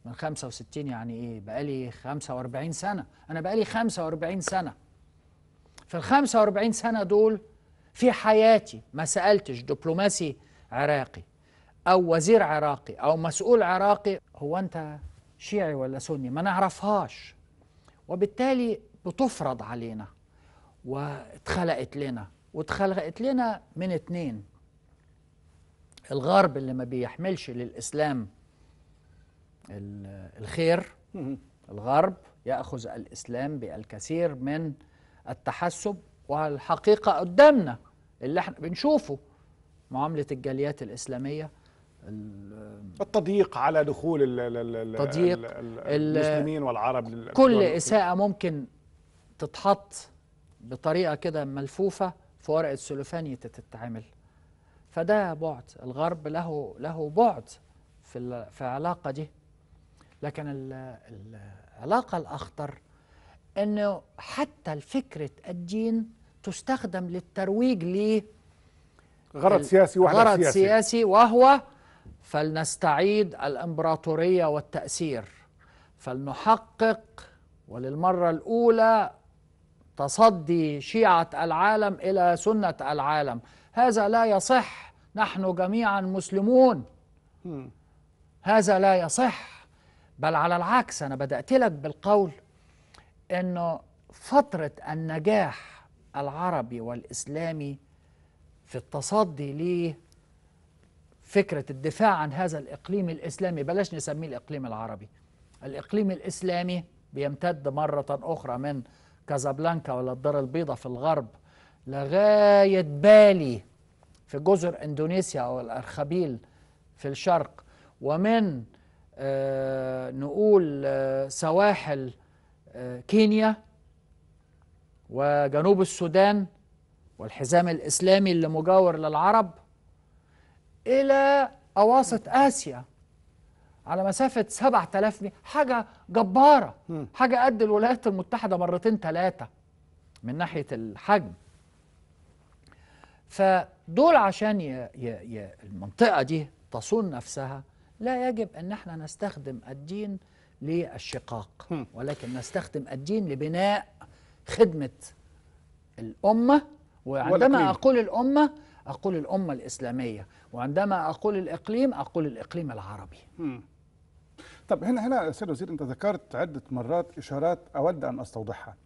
من 65 يعني ايه؟ بقالي 45 سنة. انا بقالي 45 سنة. في ال 45 سنة دول في حياتي ما سألتش دبلوماسي عراقي او وزير عراقي او مسؤول عراقي هو انت شيعي ولا سني، ما نعرفهاش. وبالتالي بتفرض علينا واتخلقت لنا من اتنين: الغرب اللي ما بيحملش للإسلام الخير. الغرب يأخذ الإسلام بالكثير من التحسب، والحقيقة قدامنا اللي احنا بنشوفه: معاملة الجاليات الإسلامية، التضييق على دخول تضييق المسلمين والعرب كل إساءة ممكن تتحط بطريقة كده ملفوفة في ورقة سلوفانية تتعمل. فده بعد الغرب له بعد في العلاقة دي. لكن العلاقة الأخطر أنه حتى فكرة الدين تستخدم للترويج غرض سياسي غرض سياسي، وهو فلنستعيد الإمبراطورية والتأثير، فلنحقق وللمرة الأولى تصدي شيعة العالم إلى سنة العالم. هذا لا يصح، نحن جميعا مسلمون. هذا لا يصح، بل على العكس. أنا بدأت لك بالقول أنه فترة النجاح العربي والإسلامي في التصدي لفكرة الدفاع عن هذا الإقليم الإسلامي، بلاش نسميه الإقليم العربي، الإقليم الإسلامي بيمتد مرة أخرى من كازابلانكا ولا الدار البيضاء في الغرب لغاية بالي في جزر إندونيسيا أو الأرخبيل في الشرق، ومن نقول سواحل كينيا وجنوب السودان والحزام الإسلامي اللي مجاور للعرب إلى أواسط آسيا على مسافة 7000 ميل. حاجة جبارة، حاجة قد الولايات المتحدة مرتين ثلاثة من ناحية الحجم. فدول عشان المنطقة دي تصون نفسها لا يجب أن احنا نستخدم الدين للشقاق، ولكن نستخدم الدين لبناء خدمة الأمة. وعندما أقول الأمة أقول الأمة الإسلامية، وعندما أقول الإقليم أقول الإقليم العربي. طب هنا سيد وزير، أنت ذكرت عدة مرات إشارات أود أن أستوضحها.